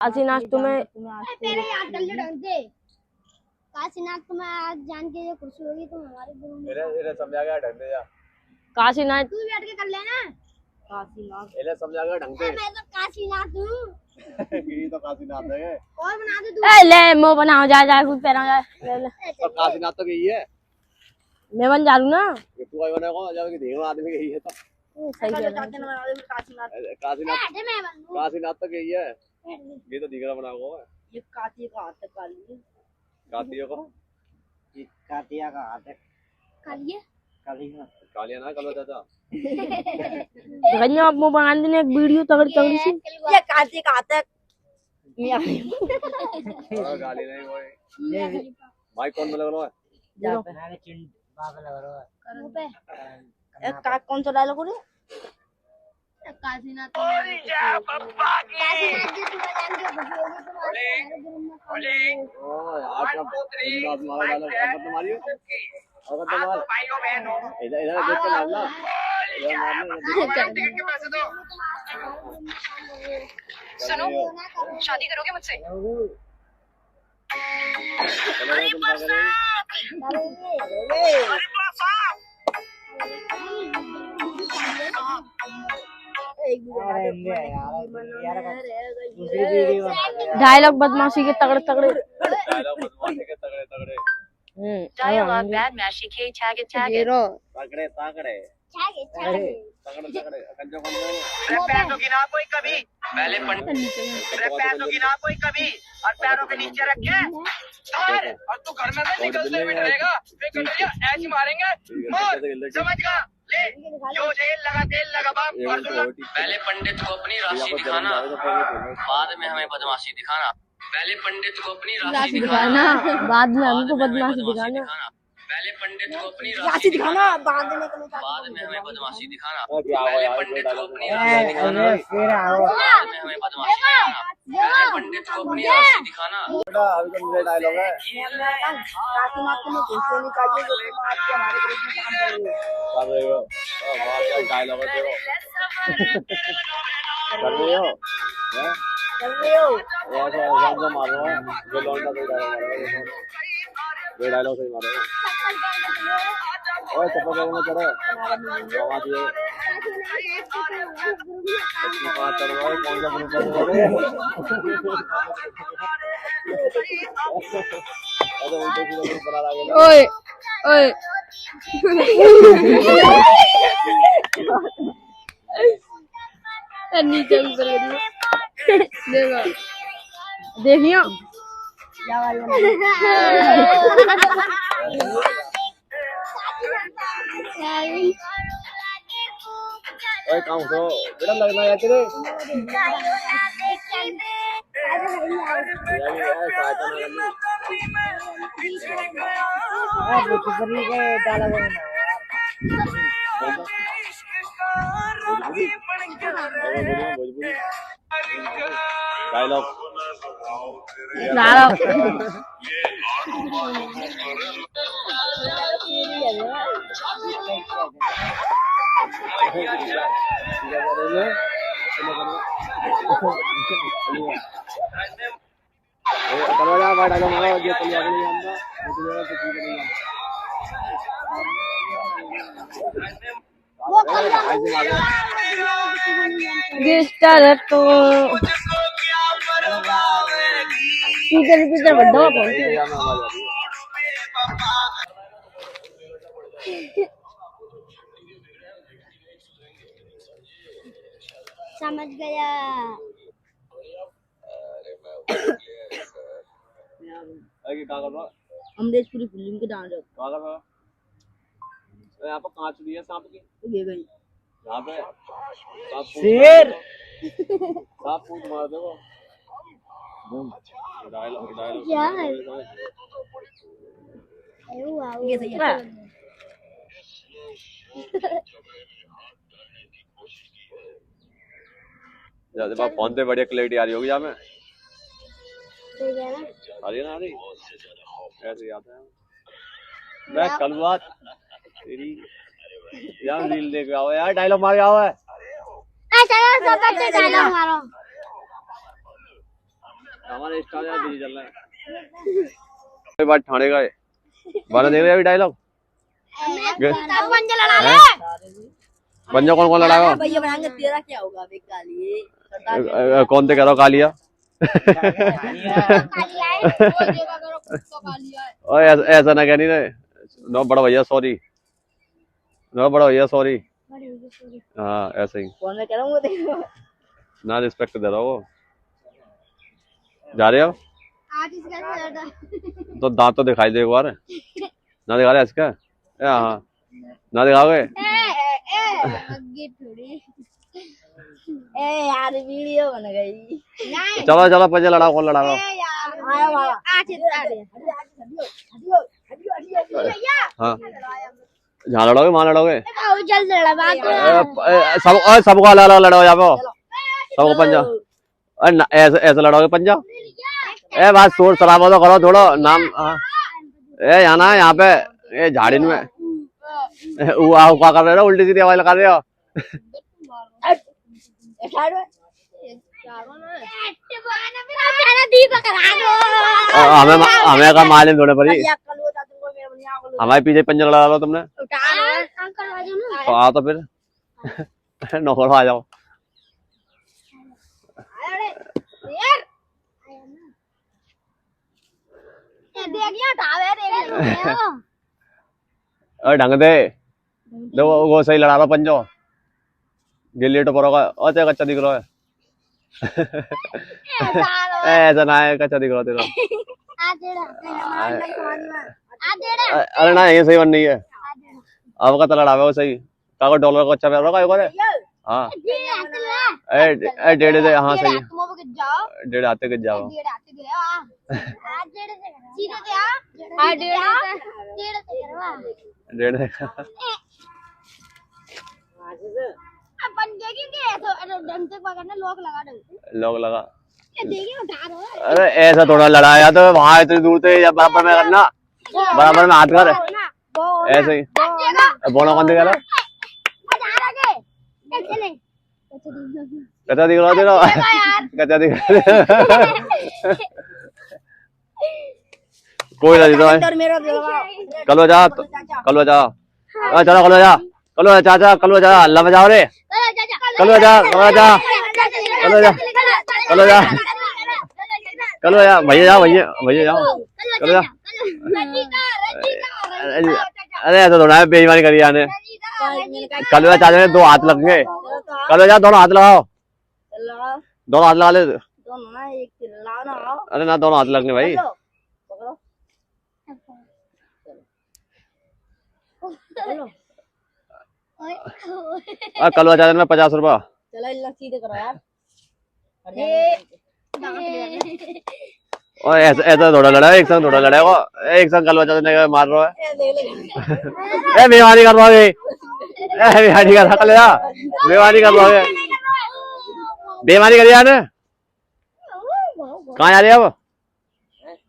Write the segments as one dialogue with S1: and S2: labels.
S1: काशीनाथ तुम्हें
S2: काशीनाथ तुम्हें आज जान के खुशी होगी तुम हमारे गुरु
S3: इन्हें समझा गया ढंग से जा।
S1: काशीनाथ
S2: तू बैठ के कर लेना।
S1: काशीनाथ
S3: इन्हें समझा गया ढंग से।
S2: मैं तो काशीनाथ हूँ।
S3: ये तो काशीनाथ है।
S2: और बना दे तू।
S1: ए ले मो बनाओ जा कुछ पैरा जा ले
S3: पर काशीनाथ तो गई है।
S1: मैं बन जालू ना
S3: ये तू आई बने को जब कि देव आदमी गई है तो
S1: सही है
S3: काशीनाथ
S2: मैं बनूं।
S3: काशीनाथ तो गई है। ये तो दिखरा बना हुआ है।
S1: ये काती का हाथ काली
S3: कातिया को
S4: कातिया का हाथ है
S2: कालिए
S3: कालिया ना कलो चाचा।
S1: गन्या आप मो बना देने एक वीडियो तगड़ी तगड़ी सी
S2: ये काती का हाथ है।
S3: और गाली नहीं वो
S4: ये
S3: भाई कौन में लग रहा है?
S1: जा
S4: मैंने चिंट बाबा लग रहा है
S2: मुंह पे
S1: एक का कौन सा डायलॉग रे
S2: काशीनाथ काशीनाथ जी तुम्हें जान के खुशी होगी तुम हमारे गुरु में
S3: ओ यार सब मारा डालो अब तो मारियो अब तो मार भाइयों बहनों इधर इधर देख के मारना इधर मारना टिकट के पैसे दो
S5: सुनो शादी करोगे मुझसे
S1: डायलॉग बदमाशी के तगड़े तगड़े
S3: डायलॉग बदमाशी के तगड़े तगड़े
S5: Dialogue bad mashy K tag it tag it
S3: तगड़े तगड़े
S2: छागे छागे
S3: तगड़े तगड़े कंजो कंजो
S6: पैरों की ना कोई कभी पहले पैरों की ना कोई कभी और पैरों के नीचे रखे और तू घर में से निकलते हुए डरेगा ऐसी मारेंगे समझ गा ले जो तेल लगा बाप
S7: पहले पंडित को अपनी राशि दिखाना बाद में हमें बदमाशी दिखाना पहले पंडित को अपनी राशि दिखाना
S1: बाद में हमको बदमाशी दिखाना
S7: पहले पंडित को अपनी राशि दिखाना बाद में हमें बदमाशी दिखाना पहले पंडित को अपनी राशि दिखाना बाद में हमें बदमाशी दिखाना पहले पंडित को अपनी राशि दिखाना
S3: अभी तो मेरा डायलॉग है
S1: काशीनाथ तुम्हें घुसने नहीं चाहिए जो तुम आज के हमारे ग्रुप में काम कर रहे हो
S3: कर रहे हो वाह क्या डायलॉग है तेरा कर रहे हो हैं
S1: कर रहे हो
S3: वो तो मार रहा है जो लौंडा कोई डायलॉग मार रहा है ये डायलॉग सही मार रहा है ओए चप्पल में चढ़ो आवाज ये वहां चढ़ो कौन सा ग्रुप है अरे उल्टे सीधे ग्रुप बना लगे
S1: ओए ओए नीचे ऊपर देखो देखियो
S3: ओए काम तो बेटा लगना है तेरे डायलॉग
S1: गिस्टर तो पीछे बढ़ो
S2: समझ गया।
S1: अमरेशपुरी फिल्म के डांस
S3: यहाँ पर कांच दिया सांप की
S1: ये गई
S3: यहाँ पे
S4: शेर
S3: सांप पूछ मार दो डायलॉग
S2: क्या है?
S1: ये सही है
S3: जब फोन पे बढ़िया क्लैरिटी आ रही होगी यहाँ में
S2: ठीक है ना?
S3: आ रही है ना आ रही ऐसे ही आता है मैं कल बात तेरी यार रील देख आओ यार डायलॉग मार के आओ है
S2: चलो सब बच्चे डायलॉग मारो
S3: हमारे स्टार यार बिजी चल रहा है। कोई बात ठाणे का है बारह देख रहे अभी डायलॉग पंजा कौन कौन लड़ाएगा
S1: भैया बनाएंगे तेरा क्या होगा अभी काली
S3: कौन थे कह रहा हूँ कालिया ओए ऐसा ना कहनी ना नो बड़ा भैया सॉरी नो बड़ा भैया सॉरी हाँ ऐसे ही
S1: कौन मैं कह रहा हूँ देखो
S3: ना रिस्पेक्ट दे रहा हो जा रहे हो
S2: आज इसका
S3: तो दांत तो दिखाई दे एक बार ना दिखा रहे इसका हाँ ना दिखाओगे
S2: आगे थोड़ी
S1: ए यार वीडियो बन गई
S3: चलो चलो पंजा लड़ाओ कौन लड़ाओ
S1: आया बाबा
S2: आज
S3: हाँ जहाँ लड़ोगे वहाँ लड़ोगे
S2: जल्द लड़ा बात
S3: सबको अलग अलग लड़ो यहाँ पे सबको पंजा ऐसे ऐसे लड़ोगे पंजा ए बात शोर शराबा तो करो थोड़ा नाम ए यहाँ ना यहाँ पे ए झाड़ी में क्या कर रहे हो उल्टी सीधी आवाज लगा रहे हो हमें का मालूम थोड़े पड़ी हमारे पीछे पंजा लड़ा लो तुमने तो आओ तो फिर नौकर आ जाओ अरे ढंग दे वो सही लड़ा रहा पंजो गिल्ली टपोरों का और कच्चा दिख रहा है ऐसा ना है कच्चा दिख रहा तेरा अरे ना ये सही बन नहीं है अब का लड़ा वो सही कागज डॉलर को अच्छा पैर रहा हाँ डेढ़ दे हाँ सही डेढ़ आते के जाओ डेढ़ लोग लगा अरे ऐसा थोड़ा लड़ाया तो वहां इतनी दूर से या बराबर में करना बराबर में हाथ कर ऐसे ही बोलो कौन दिखा रहा कच्चा दिख रहा तेरा कच्चा दिख कोई ना जीतो कल जा चलो कल चाचा कल जा अल्लाह में जाओ रे कल जा भैया जाओ भैया जाओ कल जा अरे ऐसा थोड़ा है बेईमानी करी आने कल चाचा ने दो हाथ लग गए कल जा दोनों हाथ लगाओ दोनों हाथ लगा ले अरे ना दोनों हाथ लगने भाई कल चाचा ने 50 रुपया
S1: चलो सीधे करो यार
S3: और ऐसा थोड़ा लड़ा एक संग थोड़ा लड़ेगा एक संग कल चाचा ने मार रहा है ए बेईमानी कर पाओगे बेईमानी कर कल जा बेईमानी कर पाओगे बेईमानी करिए यार कहाँ जा रहे हैं अब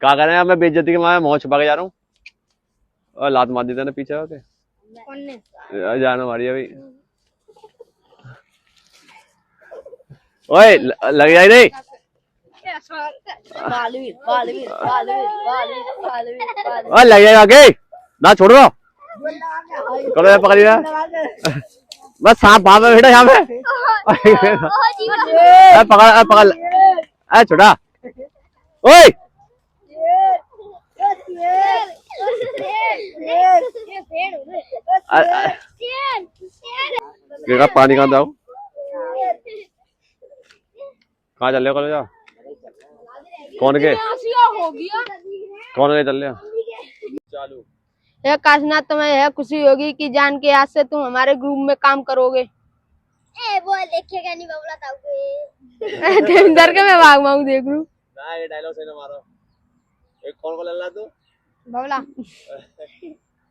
S3: क्या कर रहे हैं मैं बेइज्जती के मारे मुंह छुपा के जा रहा हूँ और लात मार दी था ना पीछे होके जाना मारी अभी ओए लग जाए नहीं ओए लग जाएगा आगे ना छोड़ दो करो यार पकड़िए बस सांप वहां पे बैठा यहाँ पे पकड़ पकड़ अरे छोटा ओए पानी कहाँ जाओ कहाँ चल रहे हो जा कौन के चल रहे चालू
S8: काशनाथ तुम्हें यह खुशी होगी कि जान के आज से तुम हमारे ग्रुप में काम करोगे
S2: वो देखेगा नहीं बबला ताऊ
S8: देविंदर के मैं भाग माऊं देख लूं
S3: ना ये डायलॉग सही ना मारो एक कौन को लल्ला तू
S8: बबला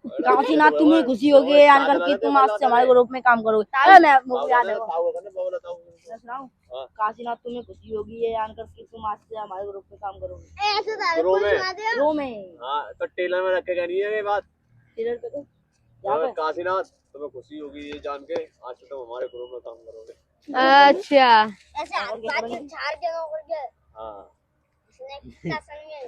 S1: काशीनाथ तुम्हें खुशी होगी यार करके तुम आज से हमारे ग्रुप में काम करोगे अरे मैं मुझे याद है काशीनाथ तुम्हें खुशी होगी ये यार करके तुम आज से हमारे ग्रुप में काम करोगे
S2: ऐसे सारे
S1: रो में
S3: हाँ तो टेलर में रखेगा नहीं है ये बात
S1: टेलर पे तो
S3: काशीनाथ तुम्हें खुशी होगी ये जान के आज से तुम हमारे ग्रुप में काम करोगे
S8: अच्छा
S2: ऐसे हाथ पांच चार जगह करके
S3: हाँ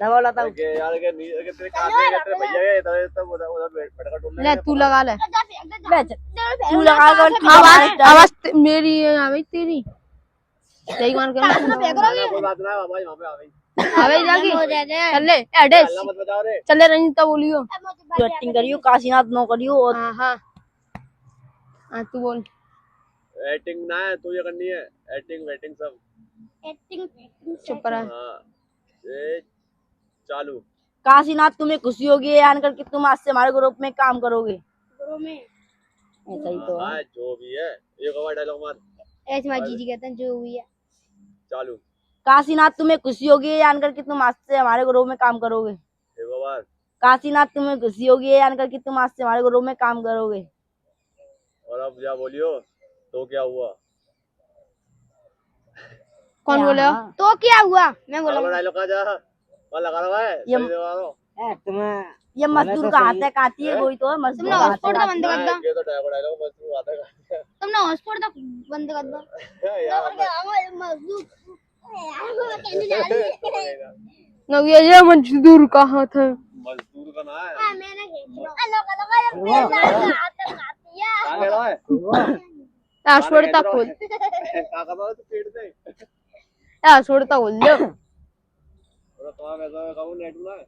S1: डबल आता हूँ
S3: के यार के नी के तेरे काटे के तेरे भैया के इधर तब उधर उधर पटका टूट
S8: ले तू लगा ले
S1: तू लगा कर
S8: आवाज मेरी है आ गई तेरी सही मान कर
S3: कोई बात ना भाई वहां पे आ गई
S8: आ गई जागी चल ले एड्रेस
S3: अल्लाह मत बजाओ रे
S8: चल ले रंजीता बोलियो
S1: तू एक्टिंग करियो काशीनाथ नो करियो और
S8: हाँ हाँ हाँ तू बोल
S3: एक्टिंग ना है तू ये करनी है एक्टिंग वेटिंग सब
S8: चुप रहा
S3: हां ये चालू
S1: काशीनाथ तुम्हें खुशी होगी ये जानकर कि तुम आज से हमारे ग्रुप में काम करोगे ऐसा ही तो है।
S3: हां जो भी है एक और डायलॉग मार
S8: ऐसे माँ जीजी कहते हैं जो हुई है
S3: चालू
S1: काशीनाथ तुम्हें खुशी होगी ये जानकर कि तुम आज से हमारे ग्रुप में काम करोगे
S3: एक और बार
S1: काशीनाथ तुम्हें खुशी होगी ये जानकर कि तुम आज से हमारे ग्रुप में काम करोगे
S3: और अब क्या बोलियो तो क्या हुआ
S8: कौन बोला तो क्या हुआ मैं बोला
S3: अगला डायलॉग का जा कौन लगा रहा है
S1: ये-
S3: सही दबा रहा
S4: तुम्हें
S1: ये मजदूर का हाथ है काती है वही तो है मजदूर
S8: तुमने
S1: का हाथ
S8: हॉटस्पॉट
S1: है,
S8: बंद कर दो
S3: ये तो डायलॉग मस्त आता है
S8: तुमने हॉटस्पॉट बंद कर दो
S3: यार
S8: न ये मजदूर का हाथ है
S3: मजदूर का ना है क्या कह रहा है
S8: छोड़ता खोल
S3: क्या कर रहा है तू पेट से
S8: छोड़ता खोल दो
S3: और कहां ऐसा कहूं नेट में है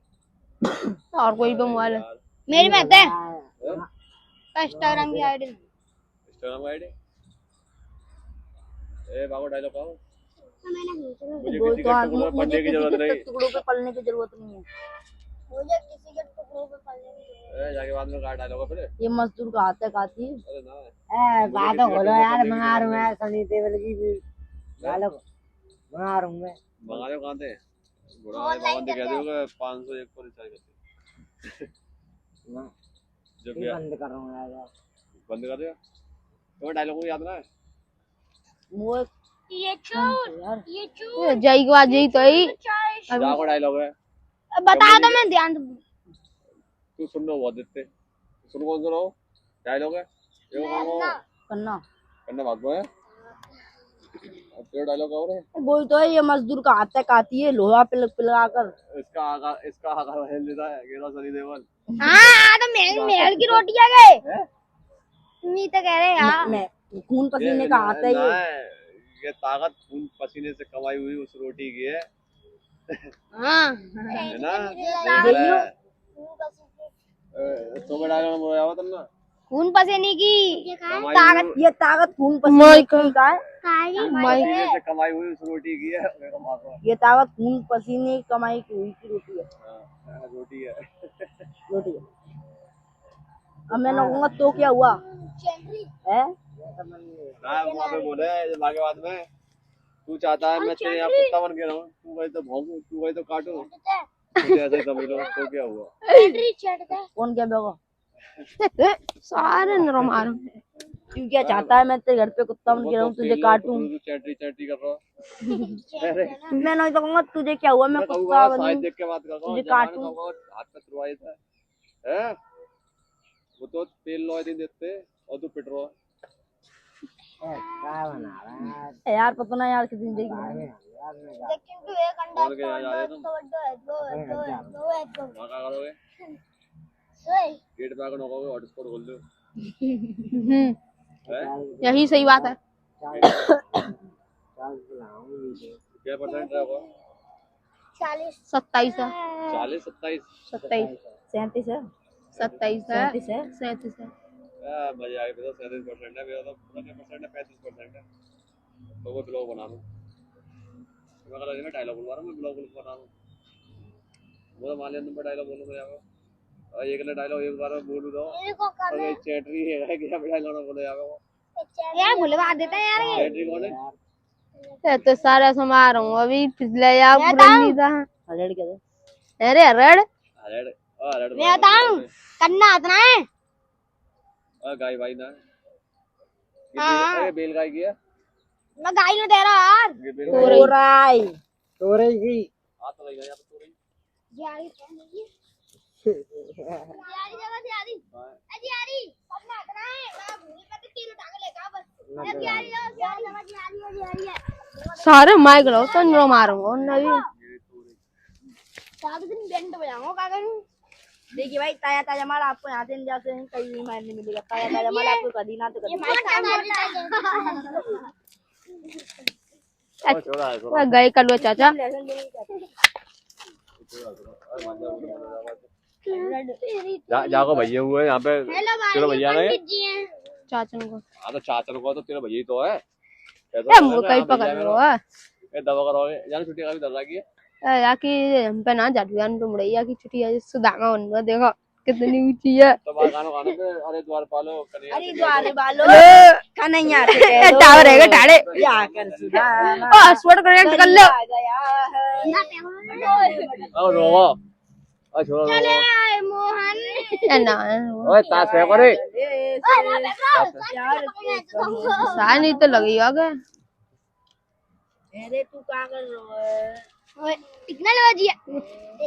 S8: और कोई भी मोबाइल है
S2: मेरी बात है इंस्टाग्राम की आईडी
S3: इंस्टाग्राम आईडी ए बाबू डायलॉग कहो मुझे
S1: वही
S3: किसी
S1: तो
S3: का
S1: है,
S3: टुकड़ा
S1: मुझे
S3: पढ़ने की
S1: किसी
S3: जरूरत
S1: के
S3: नहीं
S1: टुकड़ों पे पलने की जरूरत नहीं है
S2: मुझे किसी के टुकड़ों पे पलने की
S3: ए जाके बाद में काट डायलॉग फिर
S1: ये मजदूर का हाथ है काती
S3: अरे ना
S4: बात खोलो यार मंगा रहा हूँ यार सनी देओल की भी डालो मंगा रहा हूँ मैं
S3: मंगा रहे हो कहां थे बुरा वाले बाबा ने कह दियो कि 501 पर रिचार्ज करते जब
S4: भी बंद कर रहा हूँ यार
S3: बंद कर दिया तो डायलॉग को याद ना है
S1: वो
S2: ये चूर
S1: यार
S2: ये चूर
S8: जय की बात यही तो ही
S3: जा को डायलॉग है
S2: बता दो मैं ध्यान
S3: तू सुन लो बहुत देते सुन कौन सुनो डायलॉग है ये कौन
S1: करना
S3: करना भागो है अब तेरा डायलॉग और है
S1: वही तो है ये मजदूर का हाथ है काती है लोहा पिलगा कर
S3: इसका आगा हेल देता है केरा सनी देओल
S2: हाँ तो मेल की रोटी आ गए नहीं तो कह रहे यार
S1: मैं खून पसीने का हाथ है
S3: ये ताकत खून पसीने से कमाई हुई उस रोटी की है
S8: हाँ
S3: है ना
S1: देखियो।
S3: तो मैं डायलॉग बोला हुआ तुमने
S2: खून पसीने की
S1: ताकत ये ताकत खून पसीने की का है
S3: पसीने से कमाई हुई उस रोटी की है मेरे को मारो
S1: ये ताकत खून पसीने की कमाई की हुई की रोटी है
S3: रोटी है
S1: रोटी है अब मैं कहूँगा तो क्या हुआ है
S3: हाँ वहाँ पे बोले जब आगे बाद में तू चाहता है मैं तेरे यहाँ कुत्ता बन के रहूं तू वही तो भौंकू तू वही तो काटू मुझे ऐसा ही समझ लो तो क्या हुआ
S1: कौन क्या बेगा
S8: सारे नरम आरम
S1: तू क्या चाहता है मैं तेरे घर पे कुत्ता बन के रहूं तुझे काटूं
S3: तू चैटरी चैटरी कर रहा अरे
S1: मैं नहीं तो कहूँगा तुझे क्या हुआ मैं कुत्ता
S3: कहूँगा
S1: बनूं
S3: साइड देख के बात कर रहा हूँ
S1: तुझे
S3: जमाने
S1: काटूं।
S3: कहूँगा हाथ पे तुरवाई था हैं वो तो तेल लोए दिन देते और तू पिट रहा
S4: क्या बना रहा है
S1: यार पता ना यार कितनी देगी
S2: लेकिन तू एक अंडा
S3: और क्या जा रहे तुम
S2: दो
S3: वहाँ क्या करोगे गेट पे आकर नौकोगे हॉटस्पॉट खोल दो हैं
S8: यही सही बात है
S3: क्या परसेंट रहेगा
S8: 27 है
S3: 40 27
S8: 27
S1: 37 है
S8: 27 है
S1: 37 है
S8: 37 है
S3: मजे आ गए तो 37% है मेरा तो पूरा क्या परसेंट है 35% है तो मैं ब्लॉग बना दूँ मैं कल मैं डायलॉग बोलवा रहा हूँ मैं ब्लॉग बना दूँ वो तो मान लिया तुम डायलॉग बोलूँगा यहाँ और एक ना डायलॉग एक बार में बोल दो और ये चैटरी है क्या डायलॉग ना बोले यहाँ
S2: यार भुलवा देते हैं यार ये
S3: चैटरी कौन है
S8: ये तो सारा समा रहा हूँ अभी पिछले यार पुरानी था
S1: हरेड़ क्या था
S8: अरे अरड़
S3: हरेड हरेड
S2: मैं बताऊं करना इतना है
S3: गाय भाई ना
S2: हाँ।
S3: ये बेल गाय की है
S2: मैं गाय नहीं दे रहा यार
S3: ये बेल
S8: तो रही।
S1: ओराई
S4: तो रहेगी
S3: हाथ तो लगा यहाँ पे तो रही
S2: यारी जगह से यारी अजी यारी अपना इतना है मैं भूल पे तीन उठा के लेकर बस यारी समझ यारी है
S8: सारे माइक लो तो नरम आ रहा हूँ नवी
S2: सात दिन बैंड बजाऊंगा क्या करूं?
S1: देखिए भाई, ताजा ताजा माल आपको यहाँ से जैसे कहीं माल नहीं मिलेगा। ताजा ताजा माल आपको कभी ना तो कभी।
S8: गए कल वो चाचा
S3: जाको भैया हुए यहाँ पे। तेरा भैया ना ये?
S8: चाचन को
S3: हाँ तो चाचन को तो तेरा भैया ही तो है।
S8: मुझे कहीं पकड़ लो है
S3: दवा करवाओगे जान, छुट्टी का भी डर लगी है
S8: या कि हम पे ना जाटुयान पे मुड़ैया की छुट्टी है सुदामा बन रहा देखो कितनी ऊंची है।
S3: तो बाहर खाना खाने पे अरे द्वार पालो कन्हैया
S1: अरे द्वार पालो कन्हैया
S8: टावर है टाड़े
S1: या कर सुदामा
S8: पासवर्ड कनेक्ट कर लो
S1: आ गया है।
S3: और रोवा और छोड़ो रोवा
S2: मोहन
S8: ना
S3: ओए ताश है करे
S8: सार नहीं तो लगी होगा।
S1: अरे तू क्या कर रहा है?
S2: टेक्नोलॉजी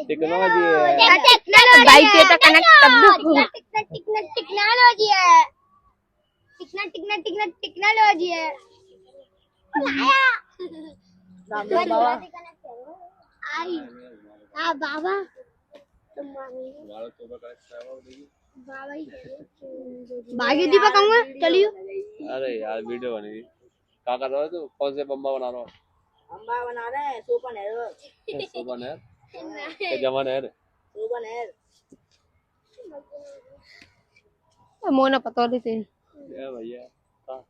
S3: टेक्नोलॉजी है।
S2: टेक्नोलॉजी
S8: बाइक के तो कनेक्ट कर दो
S2: टेक्नोलॉजी है टेक्नोलॉजी है
S1: राम राम बाबा।
S2: आई बाबा भागी दीपक आऊंगा चलियो।
S3: अरे यार वीडियो बनेगी। क्या कर रहा है तू? कौन से बम्बा बना रहा हो?
S1: अम्बा बना रहे हैं सोपन है
S3: सोबन है क्या जमान है
S1: सोपन है।
S8: मोना पता नहीं थी
S3: ये भैया हाँ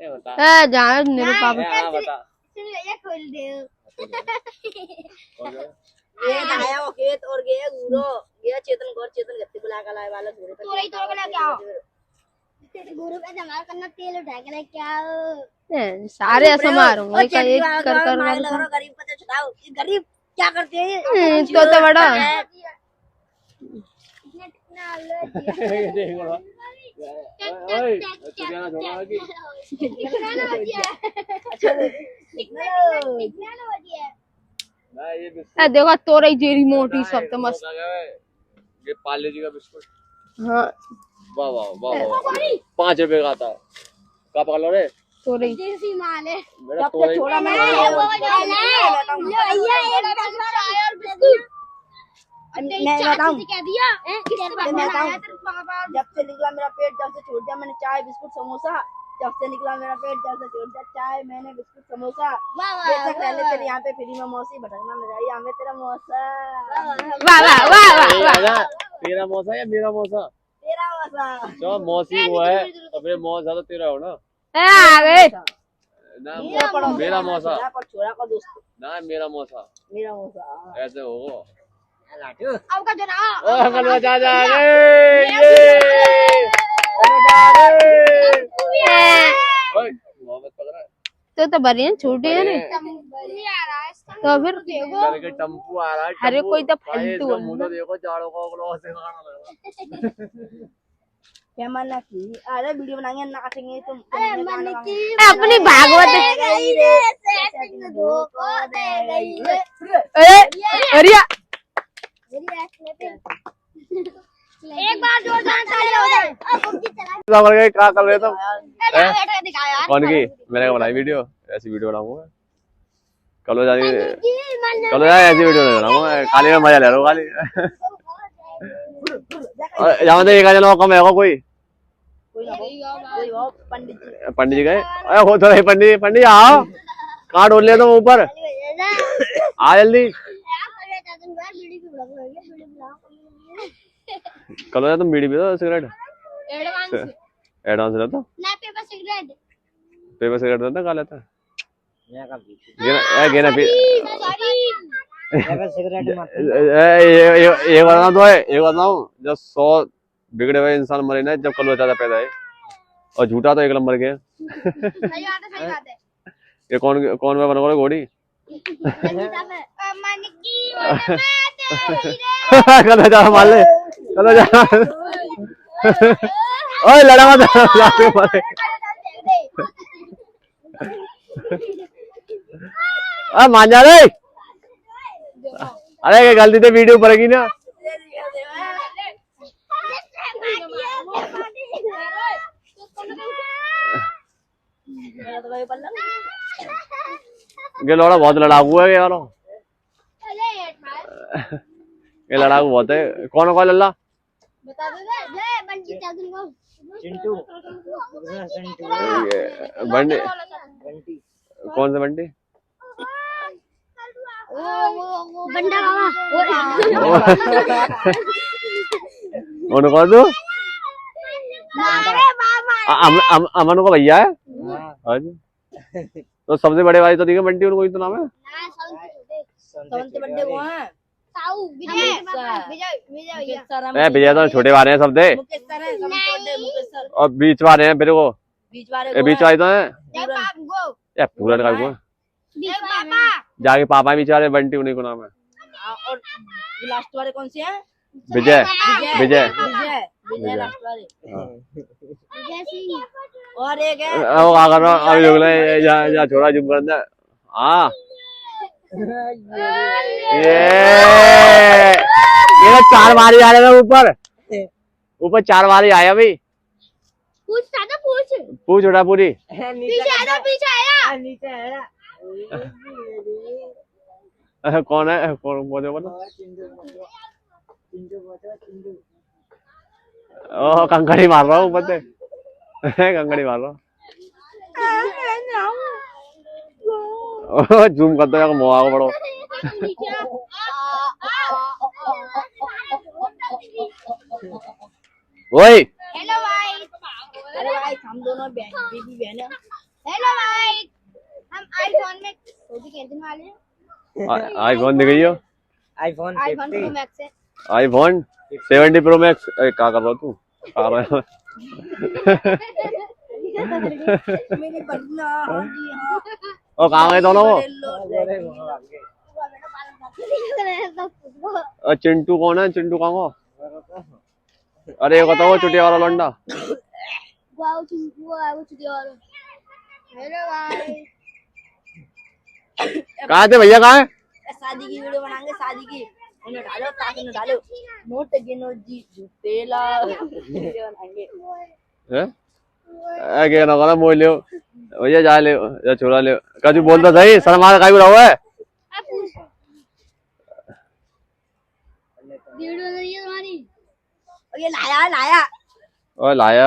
S3: ये बता
S8: ए जहाँ मेरे पापा
S3: हाँ बता
S2: ये खोल दे
S1: ये आया वो खेत और गया गुरो गया चेतन गौर चेतन गत्ती बुला कर लाए वाला गुरु
S2: तोड़ के लेके आओ। गुरु का जमा करना तेल उठा के लेके आओ।
S8: सारे ऐसा मारूंगा एक एक कर कर
S1: गरीब को तो छुड़ाओ। ये गरीब क्या करते हैं?
S8: तो बड़ा
S3: ओए तू क्या छोड़ा कि
S2: टेक्नोलॉजी है
S3: ना ये बिस्कुट
S8: ए देखो तोरे जेरी मोटी सब तो मस्त।
S3: ये पार्ले जी का बिस्कुट
S8: हाँ
S3: वाह वाह वाह वाह 5 रुपए का आता है। क्या पकड़ लो रे
S8: तोरे
S2: देसी माल है।
S3: मेरा तो
S1: छोड़ा मैं बताऊं
S2: कह दिया
S1: जब से निकला मेरा पेट जब से छोड़ दिया मैंने चाय बिस्कुट समोसा। जब से निकला मेरा पेट जब से छोड़ दिया चाय मैंने बिस्कुट समोसा। बेशक रहने तेरे यहाँ पे फ्री में मौसी भटकना न जाए। यहाँ पे तेरा मौसा
S8: वाह वाह वाह वाह
S3: तेरा मौसा या मेरा मौसा?
S1: तेरा मौसा
S3: जो मौसी हुआ है तो फिर मौसा तो तेरा हो ना।
S8: आ गए
S3: ना मेरा मौसा
S1: पर छोरा का दोस्त
S3: ना मेरा मौसा
S1: मेरा मौसा
S3: ऐसे हो
S2: अब का जना
S3: कलवा जा जा रे ये ओए मोहब्बत पकड़ा
S8: तो बढ़िया छोटे है ना तो फिर
S3: घर के टम्पू आ रहा है
S8: अरे कोई तो
S3: भाई
S8: फालतू
S3: इसका
S8: है
S3: मुंह तो देखो चारों को अगलो से खाना लगा।
S1: क्या मानना की अरे वीडियो बनाएंगे नाचेंगे तुम
S8: अपनी भागवत अरे
S2: एक बार जोरदार ताली हो जाए
S3: क्या कर रहे तुम?
S2: दिखा यार
S3: कौन की मैंने बनाई वीडियो? ऐसी वीडियो बनाऊंगा कल जानी कल जाए ऐसी वीडियो बनाऊंगा। खाली में मजा ले रहा हूँ खाली यहाँ तो एक जना कम है कोई पंडित जी गए अरे हो तो पंडित जी आओ कहाँ डोल लिया तुम ऊपर आ जल्दी कल तुम बीड़ी पी दो सिगरेट एडवांस रहता पेपर सिगरेट रहता खा लेता गेना पी ये बताना तो है एक बताऊं जब 100 बिगड़े हुए इंसान मरे ना जब कल ज्यादा पैदा है और झूठा तो 1 नंबर के ये कौन में बनोगे घोड़ी कल जा मार ले कल जा ओए लड़ा मत मारे मान जा रे अरे गलती से वीडियो पड़ेगी ना ये लौड़ा बहुत लड़ाकू है यार ये लड़ाकू बहुत है। कौन कौन लल्ला?
S2: बता दो ना ये बंटी चल को
S4: चिंटू
S3: बंटी
S4: बंटी
S3: कौन से बंटी?
S2: वो बंडा बाबा
S3: कौन कौन तू?
S2: अरे बाबा
S3: अमन को भैया है।
S4: हाँ
S3: हाँ जी। तो सबसे बड़े भाई तो नहीं है बंटी, उनको ही तो नाम है।
S1: सबसे बड़े वो हैं
S2: ताऊ विजय विजय विजय भैया
S3: ए विजय तो छोटे वाले हैं सब दे,
S1: मुकेश सर हैं, सबसे बड़े मुकेश सर।
S3: और बीच वाले हैं मेरे को,
S1: बीच वाले
S3: ये बीच वाले तो हैं।
S2: जय पाप गो
S3: ये पूरा लगा हुआ है।
S2: जय पापा
S3: जाके पापा बीच वाले बंटी, उन्हीं को नाम है।
S1: और लास्ट वाले कौन से हैं?
S3: विजय विजय
S1: विजय विजय लास्ट वाले।
S2: विजय सिंह
S1: और एक है
S3: ओ आ कर अभी लोग ले जा छोड़ा जुम कर दे। हां ये तो 4 बारी आ रहा ऊपर ऊपर 4 बारी आया भाई।
S2: पूछ दादा पूछ
S3: पूछ उड़ा पूरी।
S2: पीछे आया पीछे आया
S4: नीचे है ना
S3: कौन है? कौन बोले बोलो?
S4: चिंटू बोलो चिंटू
S3: ओ कंकड़ी मार रहा हूँ ऊपर से। कंकड़ी मार रहा हूँ। जूम कर दो मुआ को बड़ो। ओए
S2: हेलो भाई
S1: अरे भाई हम दोनों बीबी बहन हैं।
S2: हेलो भाई हम आईफोन में फोटो खेलने वाले हैं
S3: आईफोन दिख गई हो?
S4: आईफोन
S2: आईफोन
S4: 50
S2: प्रो मैक्स है
S3: आईफोन 70 प्रो मैक्स। क्या कर रहा तू? आ रहा है।
S1: मेरी बन्ना हाँ जी हाँ।
S3: ओ कहाँ गए दोनों? और चिंटू कौन है? चिंटू कहाँ गो? अरे ये बताओ चुटिया वाला लौंडा।
S2: वाओ चिंटू आओ चिड़िया वाला हेलो भाई
S3: कहाँ थे भैया? कहाँ है?
S1: शादी की वीडियो बनाएंगे, शादी की। उन्हें डालो ताकि उन्हें डालो नोट गिनो जी जुटेला वीडियो बनाएंगे।
S3: हैं क्या ना करा मोल ले भैया, जा ले या छोड़ा ले। कभी बोलता सही शर्मा का भी रहा है।
S2: वीडियो नहीं है तुम्हारी
S1: और ये लाया लाया
S3: और लाया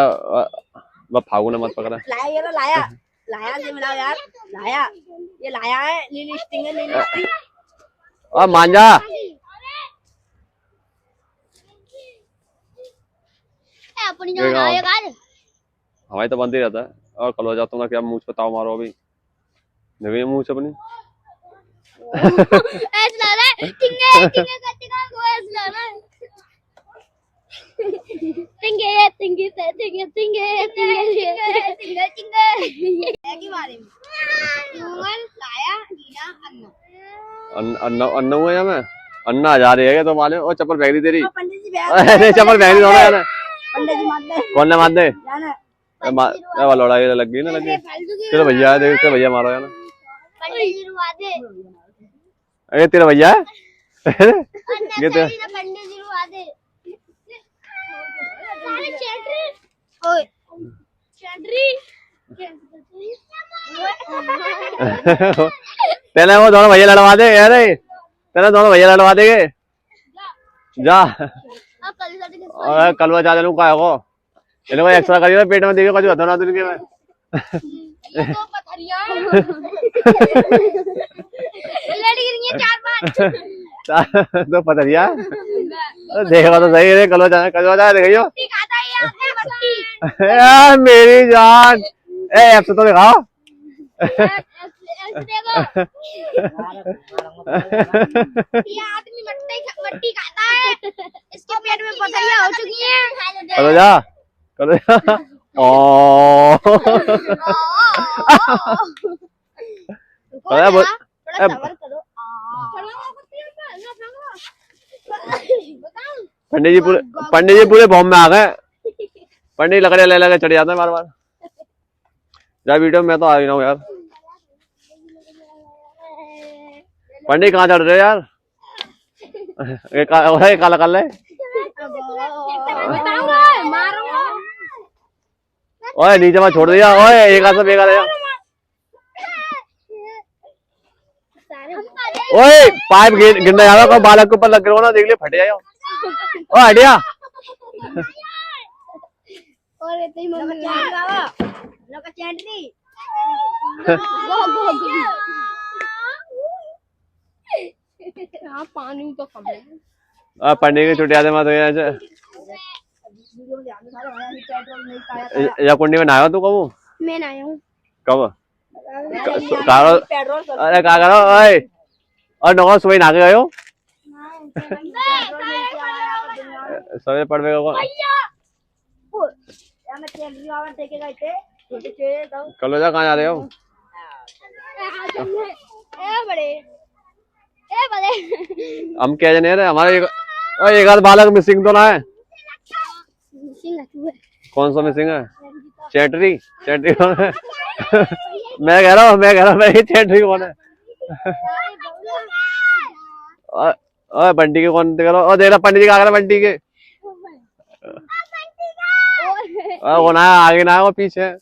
S3: बस फागू ने मत पकड़ा।
S1: लाया ये लो लाया लाया से मिलाओ यार। लाया ये लाया है लीली स्टिंग है लीली स्टिंग।
S3: और मांझा
S2: अपनी जो बनाए गाल
S3: हमारी तो बनती रहता है। और कल हो जाता हूँ ना क्या मुझ पे ताव मारो अभी देखिए मुँह से अपनी।
S2: ऐसा लग रहा है टिंगे टिंगे करते का को ऐसा लग रहा है टिंगे टिंगे टिंगे टिंगे टिंगे टिंगे टिंगे की बारे में यूमन लाया नीना अन्ना
S3: अन्ना अन्ना हुआ या मैं अन्ना जा रही है तो मालूम। और चप्पल फेंक दी तेरी।
S1: पंडित जी
S3: अरे चप्पल फेंक दी दोनों यार।
S1: पंडित जी मार दे
S3: कौन ने मार दे?
S1: जाना
S3: लड़ाई लग गई ना लगी। तेरा भैया है देख, तेरा भैया मारो यार।
S2: पंडित जी रुआ दे
S3: अरे तेरा भैया है।
S2: ये तेरा पंडित जी रुआ दे सारे चैटरी ओए चैटरी
S3: तेने वो दोनों भैया लड़वा दे यार। तेने दोनों भैया लड़वा देंगे जा।
S2: अब कल साथ
S3: और कलवा जा लूं का को इन्हें को एक्स्ट्रा करियो पेट में देखियो कुछ ना दिन के में।
S2: ये तो पथरियां लड़ी गिरी 4-5
S3: तो पतरिया देखा तो सही है। कलवा जा देखियो
S2: ठीक आता है आपने मट्टी
S3: यार मेरी जान। ए ऐप से तो दिखाओ।
S2: ऐसे देखो ये आदमी मट्टी खाता है इसके पेट में पथरियां हो चुकी हैं।
S3: कलो जा ओ
S2: थोड़ा सबर करो
S3: पंडित जी पूरे बॉम्ब में आ गए। पंडित लकड़ियां ले लगे चढ़ जाते हैं बार बार। जा वीडियो में तो आ ही ना हूँ यार। पंडित कहाँ चढ़ रहे हो यार? काला कर ले। ओए नीचे में छोड़ दिया। ओए एक हाथ से बेकार है।
S2: सारे
S3: ओए पाइप गिरने जाएगा कोई बालक के ऊपर लग रहा हो ना, देख ले फट जाएगा। ओ हटिया
S2: और इतनी मम्मी
S1: लोका चैंडरी
S8: यहाँ पानी तो कम है।
S3: पढ़ने की छुट्टियां दे मत यहाँ से।
S1: वीडियो में ध्यान सारा होया नहीं, पेट्रोल नहीं पाया
S3: या कुंडी में नहाया तू कब?
S2: मैं ना आया हूँ
S3: कब?
S1: पेट्रोल
S3: अरे क्या करो ओए, और नौ सुबह नहा के गए हो? सुबह पढ़ में
S1: मैं चैंडरी वाला टेके गए थे छोटे छोटे तो
S3: कल जा कहाँ जा रहे हो?
S2: ए बड़े
S3: हम क्या जाने रहे हमारे एक आध बालक मिसिंग तो ना है। कौन सा मिसिंग है? चैटरी चैटरी कौन है? मैं कह रहा हूँ भाई चैटरी कौन है? और बंटी के कौन करो? और देख रहा पंडित जी का आगे बंटी के वो ना आगे ना वो पीछे है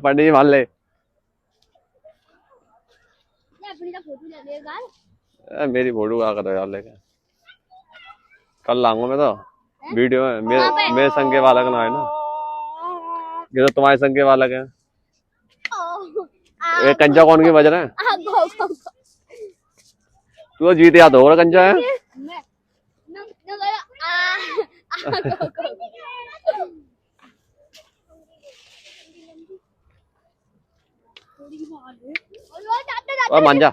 S3: पंडित जी मान ले। मेरी फोटो क्या करो यार लेके कल लाऊंगा मैं तो वीडियो में। मेरे संग के बालक ना है ना, ये तो तुम्हारे संग के बालक है। ये कंचा कौन की बज रहे हैं? तू तो जीत याद हो रहा कंचा है। और मान जा।